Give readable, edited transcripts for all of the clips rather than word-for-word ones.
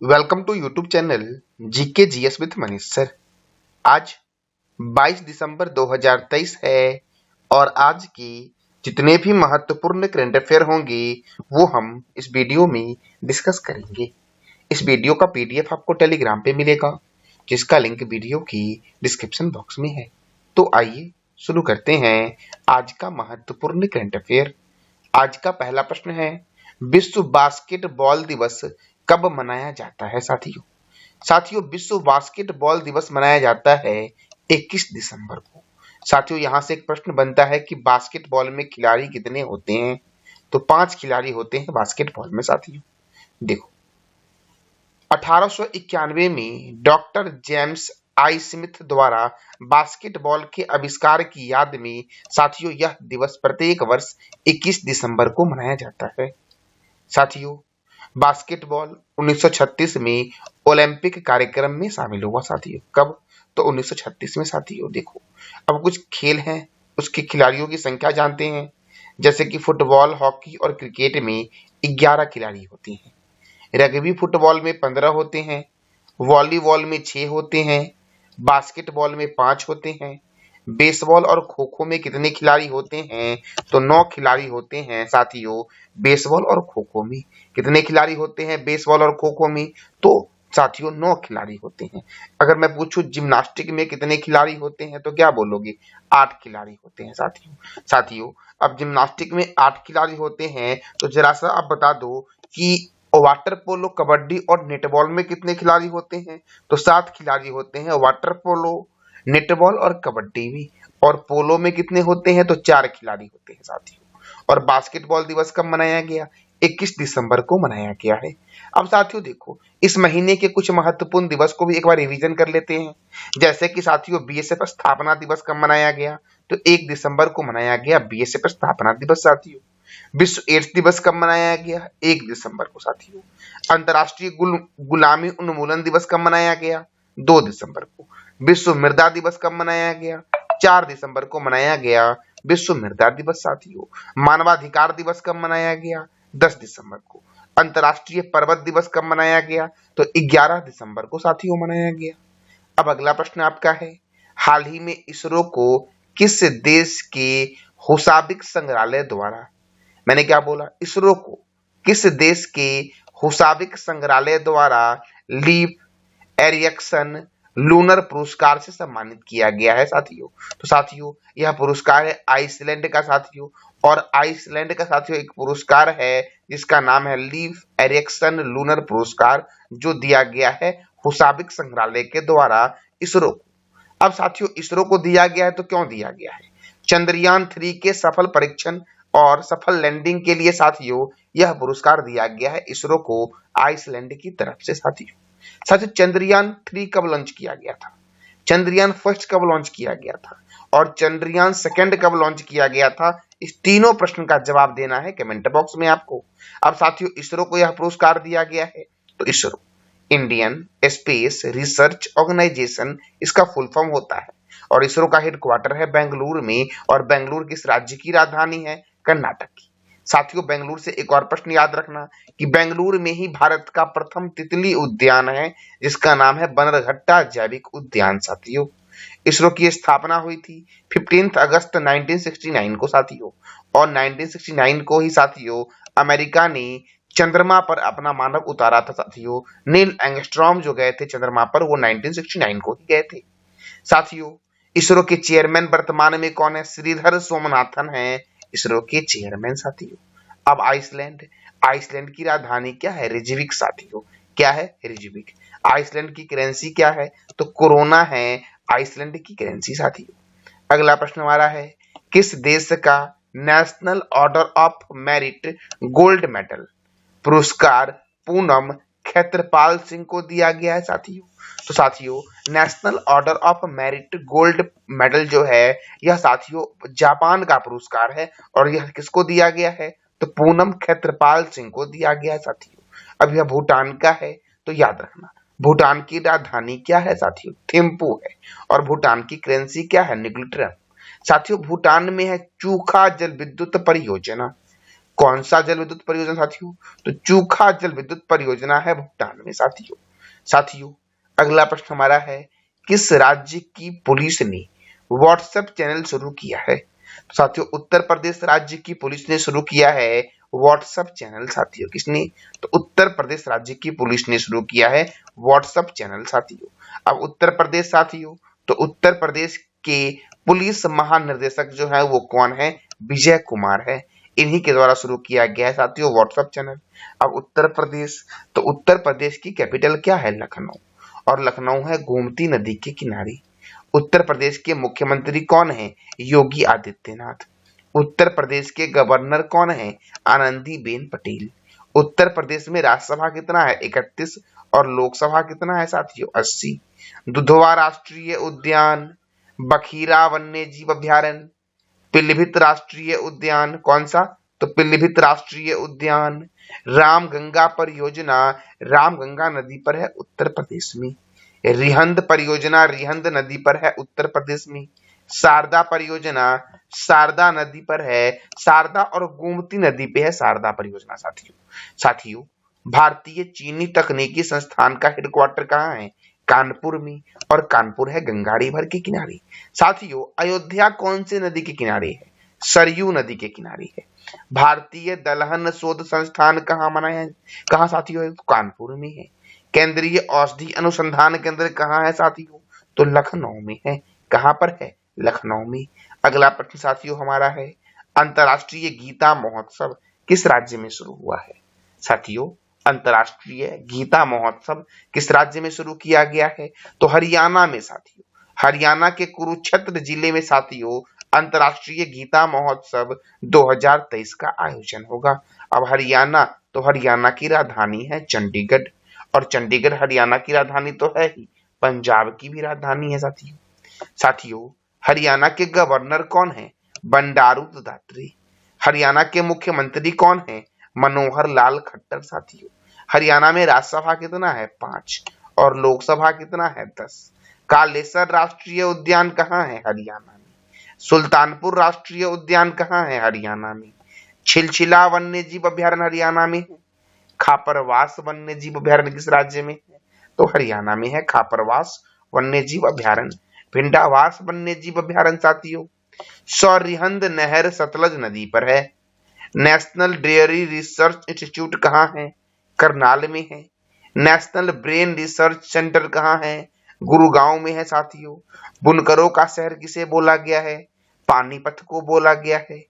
Welcome to YouTube channel GK GS with Manish sir. आज 22 दिसंबर 2023 है और आज की जितने भी महत्वपूर्ण करंट अफेयर होंगे वो हम इस वीडियो में डिस्कस करेंगे। इस वीडियो का पीडीएफ आपको टेलीग्राम पे मिलेगा जिसका लिंक वीडियो की डिस्क्रिप्शन बॉक्स में है। तो आइए शुरू करते हैं आज का महत्वपूर्ण करंट अफेयर। आज का पहला प्रश्न है, विश्व बास्केटबॉल दिवस कब मनाया जाता है? साथियों विश्व बास्केटबॉल दिवस मनाया जाता है 21 दिसंबर को। साथियों यहाँ से एक प्रश्न बनता है कि बास्केटबॉल में खिलाड़ी कितने होते हैं? तो 5 खिलाड़ी होते हैं बास्केटबॉल में। साथियों देखो, 1891 में डॉक्टर जेम्स आई स्मिथ द्वारा बास्केटबॉल के आविष्कार की याद में साथियों यह दिवस प्रत्येक वर्ष 21 दिसंबर को मनाया जाता है। साथियों बास्केटबॉल 1936 में ओलंपिक कार्यक्रम में शामिल हुआ। साथियों कब? तो 1936 में। साथियों देखो, अब कुछ खेल हैं उसके खिलाड़ियों की संख्या जानते हैं। जैसे कि फुटबॉल, हॉकी और क्रिकेट में 11 खिलाड़ी होते हैं। रग्बी फुटबॉल में 15 होते हैं। वॉलीबॉल में 6 होते हैं। बास्केटबॉल में 5 होते हैं। बेसबॉल और खो खो में कितने खिलाड़ी होते हैं? तो 9 खिलाड़ी होते हैं। साथियों बेसबॉल और खो खो में कितने खिलाड़ी होते हैं? बेसबॉल और खो खो में तो साथियों 9 खिलाड़ी होते हैं। अगर मैं पूछूं जिम्नास्टिक में कितने खिलाड़ी होते हैं तो क्या बोलोगे? 8 खिलाड़ी होते हैं। साथियों अब जिम्नास्टिक में 8 खिलाड़ी होते हैं तो जरा सा आप बता दो कि वाटर पोलो, कबड्डी और नेटबॉल में कितने खिलाड़ी होते हैं? तो 7 खिलाड़ी होते हैं वाटर पोलो, नेटबॉल और कबड्डी में। और पोलो में कितने होते हैं? तो 4 खिलाड़ी होते हैं। साथियों और बास्केटबॉल दिवस कब मनाया गया? 21 दिसंबर को मनाया गया है। अब साथियों देखो, इस महीने के कुछ महत्वपूर्ण दिवस को भी एक बार रिवीजन कर लेते हैं। जैसे कि साथियों बीएसएफ स्थापना दिवस कब मनाया गया? तो 1 दिसंबर को मनाया गया बीएसएफ स्थापना दिवस। साथियों विश्व एड्स दिवस कब मनाया गया? 1 दिसंबर को। साथियों अंतर्राष्ट्रीय गुलामी उन्मूलन दिवस कब मनाया गया? 2 दिसंबर को। विश्व मृदा दिवस कब मनाया गया? 4 दिसंबर को मनाया गया विश्व मृदा दिवस। साथियों मानवाधिकार दिवस कब मनाया गया? 10 दिसंबर को। अंतर्राष्ट्रीय पर्वत दिवस कब मनाया गया? तो 11 दिसंबर को साथियों मनाया गया। अब अगला प्रश्न आपका है, हाल ही में इसरो को किस देश के हुसाबिक संग्रहालय द्वारा, मैंने क्या बोला? इसरो को किस देश के हुसाबिक संग्रहालय द्वारा लीव एरिक्सन लूनर पुरस्कार से सम्मानित किया गया है? साथियों यह पुरस्कार है आइसलैंड का। साथियों और आइसलैंड का साथियों एक पुरस्कार है जिसका नाम है लीव एरिक्सन लूनर पुरस्कार, जो दिया गया है हुसाबिक संग्रहालय के द्वारा इसरो को। अब साथियों इसरो को दिया गया है तो क्यों दिया गया है? चंद्रयान 3 के सफल परीक्षण और सफल लैंडिंग के लिए साथियों यह पुरस्कार दिया गया है इसरो को आइसलैंड की तरफ से। साथियों चंद्रयान 3 कब लॉन्च किया गया था? चंद्रयान फर्स्ट कब लॉन्च किया गया था? और चंद्रयान सेकंड कब लॉन्च किया गया था? इस तीनों प्रश्न का जवाब देना है कमेंट बॉक्स में आपको। अब साथियों इसरो को यह पुरस्कार दिया गया है तो ISRO Indian space research organisation इसका फुल फॉर्म होता है और इसरो का हेडक्वार्टर है बेंगलुरु में। और बेंगलुरु किस राज्य की राजधानी है? कर्नाटक की। साथियों बेंगलुरु से एक और प्रश्न याद रखना कि बेंगलुरु में ही भारत का प्रथम तितली उद्यान है जिसका नाम है बनरघट्टा जैविक उद्यान। साथियों इसरो की स्थापना हुई थी 15 अगस्त 1969 को। साथियों और 1969 को ही साथियों अमेरिका ने चंद्रमा पर अपना मानव उतारा था। साथियों नील एंगस्ट्रॉम जो गए थे चंद्रमा पर वो 1969 को ही गए थे। साथियों इसरो के चेयरमैन वर्तमान में कौन है? श्रीधर सोमनाथन है इसरो के चेयरमैन। साथियों अब आइसलैंड की राजधानी क्या है? रिजविक। साथियों क्या है? रिजविक। आइसलैंड की करेंसी क्या है? तो कोरोना है आइसलैंड की करेंसी। साथियों अगला प्रश्न हमारा है, किस देश का national order of merit gold medal पुरस्कार पूनम खेत्रपाल सिंह को दिया गया है? साथियों national order of merit gold medal जो है यह साथियों जापान का पुरस्कार है और यह किसको दिया गया है? तो पूनम खेत्रपाल सिंह को दिया गया है। साथियों अब यह भूटान का है तो याद रखना भूटान की राजधानी क्या है? साथियों थिम्पू है। और भूटान की करेंसी क्या है? निगुल्ट्रन। साथियों भूटान में है चूखा जल विद्युत परियोजना। कौन सा जल विद्युत परियोजना साथियों? तो चूखा जल विद्युत परियोजना है भूटान में साथियों। साथियों अगला प्रश्न हमारा है, किस राज्य की पुलिस ने व्हाट्सएप चैनल शुरू किया है? तो साथियों उत्तर प्रदेश राज्य की पुलिस ने शुरू किया है व्हाट्सएप चैनल साथियों। किसने? तो उत्तर प्रदेश राज्य की पुलिस ने शुरू किया है व्हाट्सएप चैनल साथियों। अब उत्तर प्रदेश साथियों, तो उत्तर प्रदेश के पुलिस महानिर्देशक जो है वो कौन है? विजय कुमार है। इन्हीं के द्वारा शुरू किया गया है साथियों व्हाट्सएप चैनल। अब उत्तर प्रदेश, तो उत्तर प्रदेश की कैपिटल क्या है? लखनऊ, और लखनऊ है गोमती नदी के किनारे। उत्तर प्रदेश के मुख्यमंत्री कौन है? योगी आदित्यनाथ। उत्तर प्रदेश के गवर्नर कौन है? आनंदीबेन पटेल। उत्तर प्रदेश में राज्यसभा कितना है? 31, और लोकसभा कितना है साथियों? 80। दुधवा राष्ट्रीय उद्यान, बखीरा वन्य जीव अभ्यारण्य, पीलीभीत राष्ट्रीय उद्यान, कौन सा? तो पीलीभीत राष्ट्रीय उद्यान। रामगंगा परियोजना रामगंगा नदी पर है उत्तर प्रदेश में। रिहंद परियोजना रिहंद नदी पर है उत्तर प्रदेश में। शारदा परियोजना शारदा नदी पर है, शारदा और गोमती नदी पे है शारदा परियोजना साथियों। साथियों भारतीय चीनी तकनीकी संस्थान का हेडक्वार्टर कहाँ है? कानपुर में, और कानपुर है गंगा रिवर के किनारे। साथियों अयोध्या कौन से नदी के किनारे है? सरयू नदी के किनारे है। भारतीय दलहन शोध संस्थान कहाँ साथियों है? कानपुर में है। केंद्रीय औषधि अनुसंधान केंद्र कहाँ है साथियों? तो लखनऊ में है। कहाँ पर है? लखनऊ में। अगला प्रश्न साथियों हमारा है, अंतर्राष्ट्रीय गीता महोत्सव किस राज्य में शुरू हुआ है? साथियों अंतर्राष्ट्रीय गीता महोत्सव किस राज्य में शुरू किया गया है? तो हरियाणा में साथियों। हरियाणा के कुरुक्षेत्र जिले में साथियों अंतर्राष्ट्रीय गीता महोत्सव 2023 का आयोजन होगा। अब हरियाणा, तो हरियाणा की राजधानी है चंडीगढ़, और चंडीगढ़ हरियाणा की राजधानी तो है ही, पंजाब की भी राजधानी है साथियों। साथियों हरियाणा के गवर्नर कौन है? बंडारू दत्तात्रेय। हरियाणा के मुख्यमंत्री कौन है? मनोहर लाल खट्टर साथियों। हरियाणा में राज्यसभा कितना है? 5, और लोकसभा कितना है? 10। कालेसर राष्ट्रीय उद्यान कहाँ है? हरियाणा में। सुल्तानपुर राष्ट्रीय उद्यान कहाँ है? हरियाणा में। छिलछिला वन्य जीव अभ्यारण्य हरियाणा में है। खापरवास वन्य जीव अभ्यारण्य किस राज्य में है? तो हरियाणा में है खापरवास वन्य जीव अभ्यारण्य। भिंडावास वन्य जीव अभ्यारण्य साथियों सौरिहंद नहर सतलज नदी पर है। नेशनल डेयरी रिसर्च इंस्टीट्यूट कहाँ है? करनाल में है। नेशनल ब्रेन रिसर्च सेंटर कहाँ है? गुरुगांव में है साथियों। बुनकरों का शहर किसे बोला गया है? पानीपत को बोला गया है।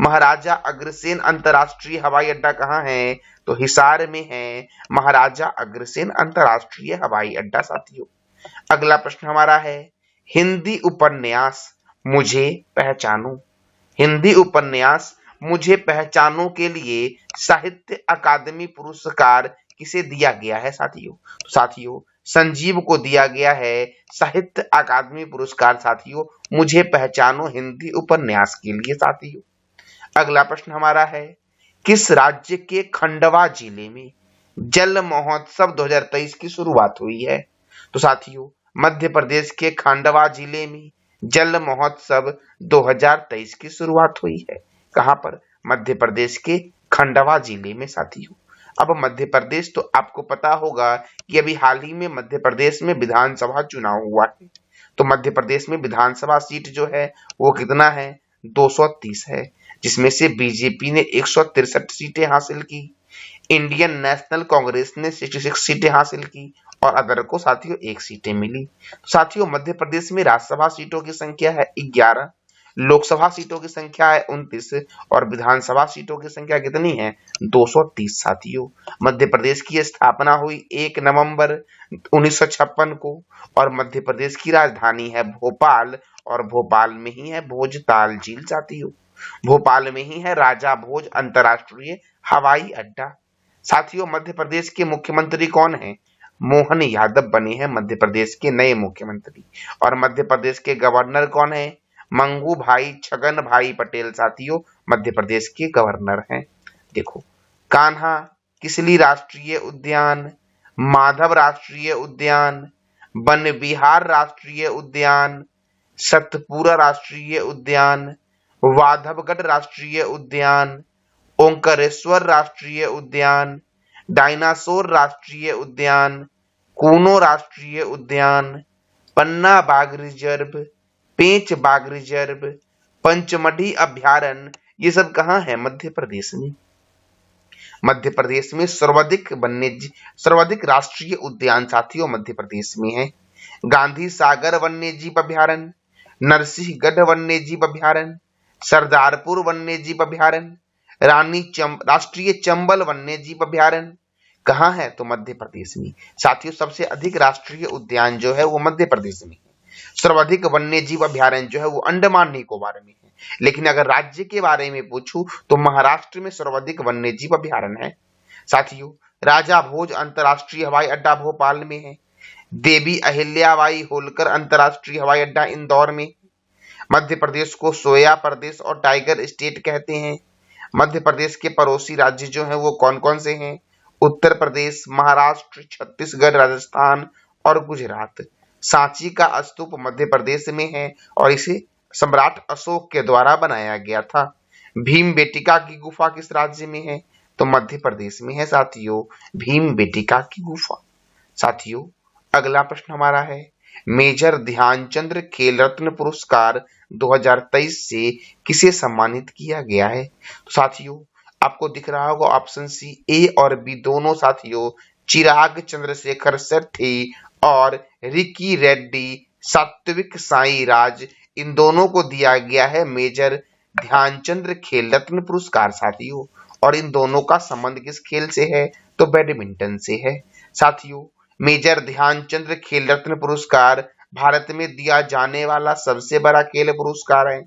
महाराजा अग्रसेन अंतरराष्ट्रीय हवाई अड्डा कहाँ है? तो हिसार में है महाराजा अग्रसेन अंतरराष्ट्रीय हवाई अड्डा साथियों। अगला प्रश्न हमारा है, हिंदी उपन्यास मुझे पहचानो। हिंदी उपन्यास मुझे पहचानो के लिए साहित्य अकादमी पुरस्कार किसे दिया गया है साथियों? तो साथियों संजीव को दिया गया है साहित्य अकादमी पुरस्कार साथियों मुझे पहचानो हिंदी उपन्यास के लिए साथियों। अगला प्रश्न हमारा है, किस राज्य के खंडवा जिले में जल महोत्सव 2023 की शुरुआत हुई है? तो साथियों मध्य प्रदेश के खंडवा जिले में जल महोत्सव 2023 की शुरुआत हुई है। कहां पर? मध्य प्रदेश के खंडवा जिले में साथियों। अब मध्य प्रदेश तो आपको पता होगा कि अभी हाल ही में मध्य प्रदेश में विधानसभा चुनाव हुआ है, तो मध्य प्रदेश में विधानसभा सीट जो है वो कितना है? 230 है, जिसमें से बीजेपी ने 163 सीटें हासिल की, इंडियन नेशनल कांग्रेस ने 66 सीटें हासिल की, और अदर को साथियों 1 सीटें मिली। साथियों मध्य प्रदेश में राज्यसभा सीटों की संख्या है 11, लोकसभा सीटों की संख्या है 29, और विधानसभा सीटों की संख्या कितनी है? 230 साथियों। मध्य प्रदेश की स्थापना हुई 1 नवंबर 1956 को, और मध्य प्रदेश की राजधानी है भोपाल, और भोपाल में ही है भोजताल झील साथियों। भोपाल में ही है राजा भोज अंतरराष्ट्रीय हवाई अड्डा। साथियों मध्य प्रदेश के मुख्यमंत्री कौन है? मोहन यादव बने हैं मध्य प्रदेश के नए मुख्यमंत्री, और मध्य प्रदेश के गवर्नर कौन है? मंगू भाई छगन भाई पटेल साथियों मध्य प्रदेश के गवर्नर हैं। देखो, कान्हा किसली राष्ट्रीय उद्यान, माधव राष्ट्रीय उद्यान, वन विहार राष्ट्रीय उद्यान, सतपुरा राष्ट्रीय उद्यान, वाधवगढ़ राष्ट्रीय उद्यान, ओंकारेश्वर राष्ट्रीय उद्यान, डायनासोर राष्ट्रीय उद्यान, कूनो राष्ट्रीय उद्यान, पन्ना बाघ रिजर्व, पेंच बाघ रिजर्व, पंचमढ़ी अभयारण्य, ये सब कहाँ है? मध्य प्रदेश में। मध्य प्रदेश में सर्वाधिक राष्ट्रीय उद्यान साथियों मध्य प्रदेश में है। गांधी सागर वन्य जीव अभयारण्य, नरसिंहगढ़ वन्य जीव अभयारण्य, सरदारपुर वन्य जीव अभयारण्य, राष्ट्रीय चंबल वन्य जीव अभयारण्य कहाँ है? तो मध्य प्रदेश में। साथियों सबसे अधिक राष्ट्रीय उद्यान जो है वो मध्य प्रदेश में है। सर्वाधिक वन्य जीव अभयारण्य जो है वो अंडमान निकोबार में है। लेकिन अगर राज्य के बारे में पूछूं तो महाराष्ट्र में सर्वाधिक वन्य जीव अभयारण्य है। साथियों राजा भोज अंतरराष्ट्रीय हवाई अड्डा भोपाल में है। देवी अहिल्याबाई होलकर अंतरराष्ट्रीय हवाई अड्डा इंदौर में। मध्य प्रदेश को सोया प्रदेश और टाइगर स्टेट कहते हैं। मध्य प्रदेश के पड़ोसी राज्य जो हैं वो कौन कौन से हैं? उत्तर प्रदेश, महाराष्ट्र, छत्तीसगढ़, राजस्थान और गुजरात। सांची का स्तूप मध्य प्रदेश में है और इसे सम्राट अशोक के द्वारा बनाया गया था। भीमबेटका की गुफा किस राज्य में है? तो मध्य प्रदेश में है साथियों भीमबेटका की गुफा। साथियों अगला प्रश्न हमारा है, मेजर ध्यानचंद खेल रत्न पुरस्कार 2023 से किसे सम्मानित किया गया है? तो साथियों आपको दिख रहा होगा ऑप्शन सी, ए और बी दोनों साथियों चिराग चंद्रशेखर सेठी और रिकी रेड्डी, सात्विक साईराज, इन दोनों को दिया गया है मेजर ध्यानचंद खेल रत्न पुरस्कार साथियों। और इन दोनों का संबंध किस खेल से है? तो बैडमिंटन से है। साथियों मेजर ध्यानचंद खेल रत्न पुरस्कार भारत में दिया जाने वाला सबसे बड़ा खेल पुरस्कार है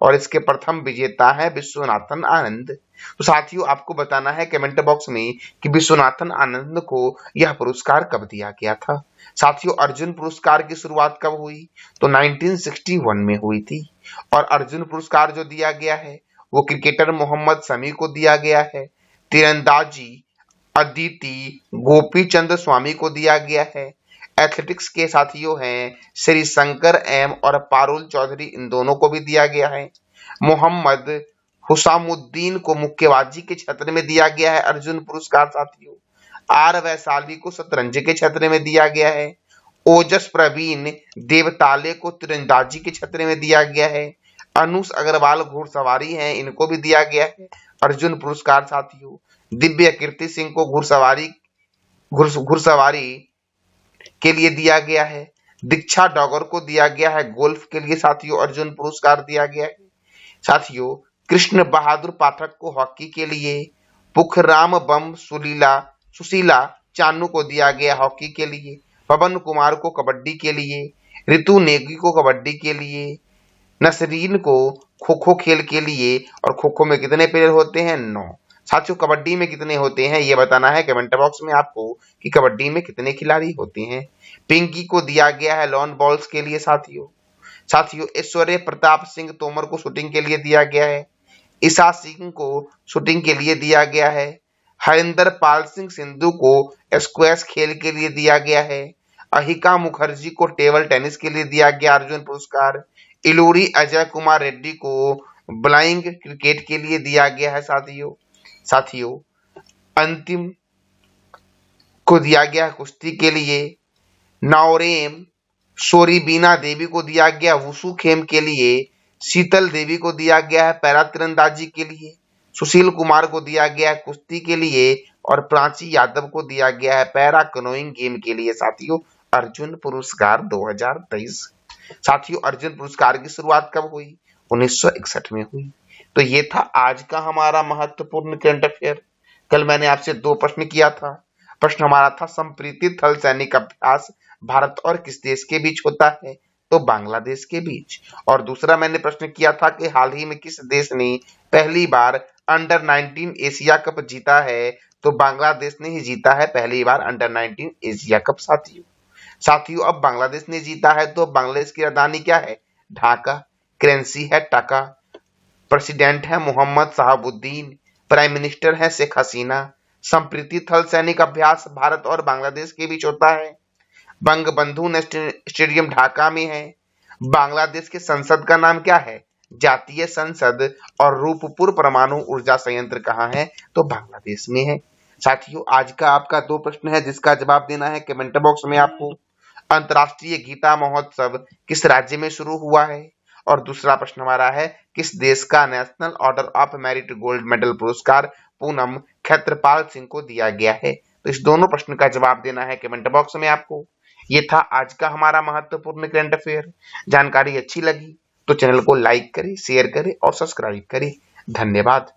और इसके प्रथम विजेता है विश्वनाथन आनंद। तो साथियों आपको बताना है कमेंट बॉक्स में कि विश्वनाथन आनंद को यह पुरस्कार कब दिया गया था। साथियों अर्जुन पुरस्कार की शुरुआत कब हुई? तो 1961 में हुई थी। और अर्जुन पुरस्कार जो दिया गया है वो क्रिकेटर मोहम्मद शमी को दिया गया है। तीरंदाजी अदिति गोपीचंद स्वामी को दिया गया है। एथलेटिक्स के साथियों हैं श्री शंकर एम और पारुल चौधरी, इन दोनों को भी दिया गया है। मोहम्मद हुसामुद्दीन को मुक्केबाजी के क्षेत्र में दिया गया है अर्जुन पुरस्कार साथियों। आर वैशाली को शतरंज के क्षेत्र में दिया गया है। ओजस प्रवीण देवताले को तीरंदाजी के क्षेत्र में दिया गया है। अनुष अग्रवाल घुड़सवारी हैं, इनको भी दिया गया है अर्जुन पुरस्कार साथियों। दिव्य कीर्ति सिंह को घुड़सवारी के लिए दिया गया है। दीक्षा डॉगर को दिया गया है गोल्फ के लिए साथियों अर्जुन पुरस्कार दिया गया है। साथियों कृष्ण बहादुर पाठक को हॉकी के लिए, पुखराम बम सुशीला चानू को दिया गया हॉकी के लिए, पवन कुमार को कबड्डी के लिए, ऋतु नेगी को कबड्डी के लिए, नसरीन को खो खो खेल के लिए। और खो खो में कितने प्लेयर होते हैं? 9। साथियों कबड्डी में कितने होते हैं ये बताना है कमेंट बॉक्स में आपको कि कबड्डी में कितने खिलाड़ी होते हैं। पिंकी को दिया गया है लॉन बॉल्स के लिए साथियों ऐश्वर्य प्रताप सिंह तोमर को शूटिंग के लिए दिया गया है। ईशा सिंह को शूटिंग के लिए दिया गया है। हरिंदर पाल सिंह सिंधु को स्क्वैश खेल के लिए दिया गया है। अहिका मुखर्जी को टेबल टेनिस के लिए दिया गया अर्जुन पुरस्कार। इलूरी अजय कुमार रेड्डी को ब्लाइंग क्रिकेट के लिए दिया गया है साथियों अंतिम को दिया गया है कुश्ती के लिए। नौरेम सोरीबीना देवी को दिया गया वुशु खेम के लिए। शीतल देवी को दिया गया है पैरा तीरंदाजी के लिए। सुशील कुमार को दिया गया है कुश्ती के लिए और प्राची यादव को दिया गया है पैरा कनोइंग गेम के लिए साथियों अर्जुन पुरस्कार 2023। साथियों अर्जुन पुरस्कार की शुरुआत कब हुई? 1961 में हुई। तो ये था आज का हमारा महत्वपूर्ण करंट अफेयर। कल मैंने आपसे 2 प्रश्न किया था। प्रश्न हमारा था संप्रीति थल सैनिक अभ्यास भारत और किस देश के बीच होता है? तो बांग्लादेश के बीच। और दूसरा मैंने प्रश्न किया था कि हाल ही में किस देश ने पहली बार अंडर 19 एशिया कप जीता है? तो बांग्लादेश ने ही जीता है पहली बार अंडर 19 एशिया कप साथियों अब बांग्लादेश ने जीता है तो बांग्लादेश की राजधानी क्या है? ढाका। करेंसी है टाका। प्रेसिडेंट है मोहम्मद शहाबुद्दीन। प्राइम मिनिस्टर है शेख हसीना। संप्रीति थल सैनिक अभ्यास भारत और बांग्लादेश के बीच होता है। बंगबंधु स्टेडियम ढाका में है। बांग्लादेश के संसद का नाम क्या है? जातीय संसद और रूपपुर परमाणु ऊर्जा संयंत्र कहाँ है? तो बांग्लादेश में है। साथियों, आज का आपका 2 प्रश्न है जिसका जवाब देना है कमेंट बॉक्स में आपको। अंतर्राष्ट्रीय गीता महोत्सव किस राज्य में शुरू हुआ है? और दूसरा प्रश्न हमारा है, किस देश का national order of merit gold medal पुरस्कार पूनम क्षेत्रपाल सिंह को दिया गया है? तो इस दोनों प्रश्न का जवाब देना है कमेंट बॉक्स में आपको। ये था आज का हमारा महत्वपूर्ण करंट अफेयर। जानकारी अच्छी लगी तो चैनल को लाइक करें, शेयर करें और सब्सक्राइब करें। धन्यवाद।